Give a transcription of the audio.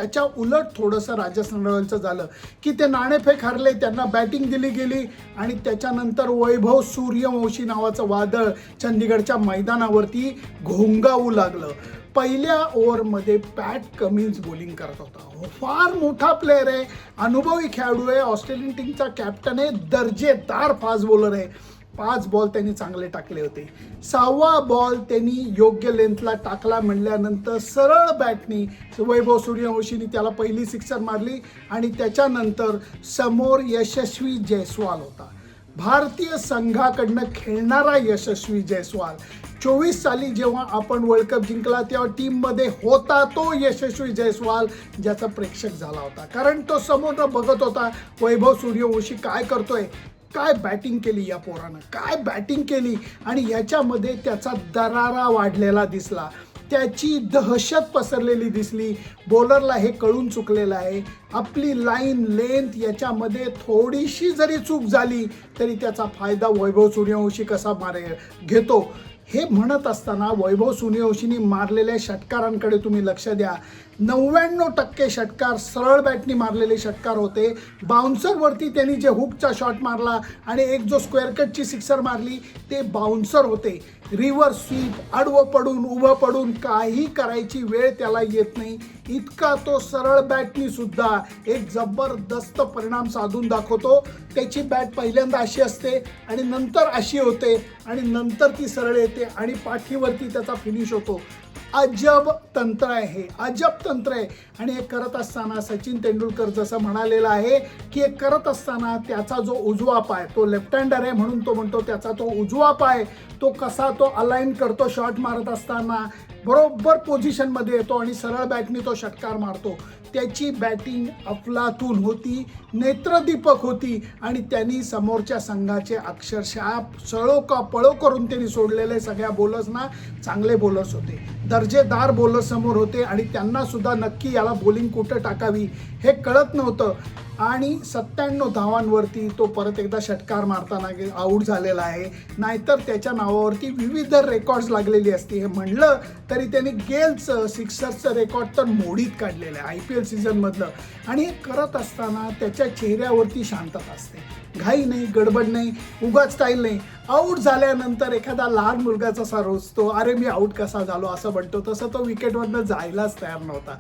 त्याच्या उलट थोडंसं राजस्थान रॉयल्सचं झालं की ते नाणेफेक हरले, त्यांना बॅटिंग दिली गेली आणि त्याच्यानंतर वैभव सूर्यवंशी नावाचं वादळ चंदीगडच्या मैदानावरती घोंगावू लागलं. पहिल्या ओव्हरमध्ये पॅट कमिन्स बॉलिंग करत होता. फार मोठा प्लेअर आहे, अनुभवी खेळाडू आहे, ऑस्ट्रेलियन टीमचा कॅप्टन आहे, दर्जेदार फास्ट बॉलर आहे. 5 बॉल त्यांनी चांगले टाकले होते. 6वा बॉल त्यांनी योग्य लेंथला टाकला म्हणल्यानंतर सरळ बॅटनी वैभव सूर्यवंशीने त्याला पहिली सिक्सर मारली आणि त्याच्यानंतर समोर यशस्वी जयस्वाल होता, भारतीय संघाकडनं खेळणारा यशस्वी जयस्वाल. 24 साली जेव्हा आपण वर्ल्ड कप जिंकला तेव्हा टीममध्ये होता तो यशस्वी जयस्वाल, ज्याचा प्रेक्षक झाला होता. कारण तो समोर बघत होता वैभव सूर्यवंशी काय करतोय, काय बॅटिंग केली या पोरानं, काय बॅटिंग केली आणि याच्यामध्ये त्याचा दरारा वाढलेला दिसला, त्याची दहशत पसरलेली दिसली. बॉलरला हे कळून चुकलेलं आहे, आपली लाईन लेंथ याच्यामध्ये थोडीशी जरी चूक झाली तरी त्याचा फायदा वैभव सूर्यवंशी कसा घेतो. हे म्हणत असताना वैभव सूर्यवंशीने मारलेल्या षटकारांकडे तुम्ही लक्ष द्या. 99% षटकार सरळ बॅटनी मारलेले षटकार होते. बाउन्सरवरती त्यांनी जे हुकचा शॉट मारला आणि एक जो स्क्वेअर कटची सिक्सर मारली ते बाउन्सर होते. रिव्हर्स स्वीप, आडवं पडून उभं पडून काही करायची वेळ त्याला येत नाही, इतका तो सरळ बॅटनी सुद्धा एक जबरदस्त परिणाम साधून दाखवतो. त्याची बॅट पहिल्यांदा अशी असते आणि नंतर अशी होते आणि नंतर ती सरळ येते आणि पाठीवरती त्याचा फिनिश होतो. अजब तंत्र आहे हे, अजब तंत्र आहे. आणि हे करत असताना सचिन तेंडुलकर जसं म्हणालेलं आहे की हे करत असताना त्याचा जो उजवा पाय, तो लेफ्ट हँडर आहे म्हणून तो म्हणतो त्याचा तो उजवा पाय तो कसा तो अलाइन करतो शॉट मारत असताना, बरोबर पोझिशनमध्ये येतो आणि सरळ बॅटनी तो षटकार मारतो. त्याची बॅटिंग अफलातून होती, नेत्रदीपक होती आणि त्यांनी समोरच्या संघाचे अक्षरशः सळो का पळो करून त्यांनी सोडलेले सगळ्या बॉलर्सना चांगले बॉलर्स होते, दर्जेदार बॉलर समोर होते आणि त्यांना सुद्धा नक्की याला बॉलिंग कुठं टाकावी हे कळत नव्हतं. आणि 97 धावांवरती तो परत एकदा षटकार मारताना आऊट झालेला आहे, नाहीतर त्याच्या नावावरती विविध रेकॉर्ड्स लागलेली असते. हे म्हणलं तरी त्यांनी गेलचं सिक्सरचं रेकॉर्ड तर मोडीत काढलेलं आहे IPL सीझनमधलं. आणि हे करत असताना त्याच्या चेहऱ्यावरती शांतता असते, घाई नाही, गडबड नाही, उगाच स्टाईल नाही. आऊट झाल्यानंतर एखादा लहान मुलगा जसा रोजतो, अरे मी आऊट कसा झालो असं म्हणतो, तसं तो विकेटवरनं जायलाच तयार नव्हता.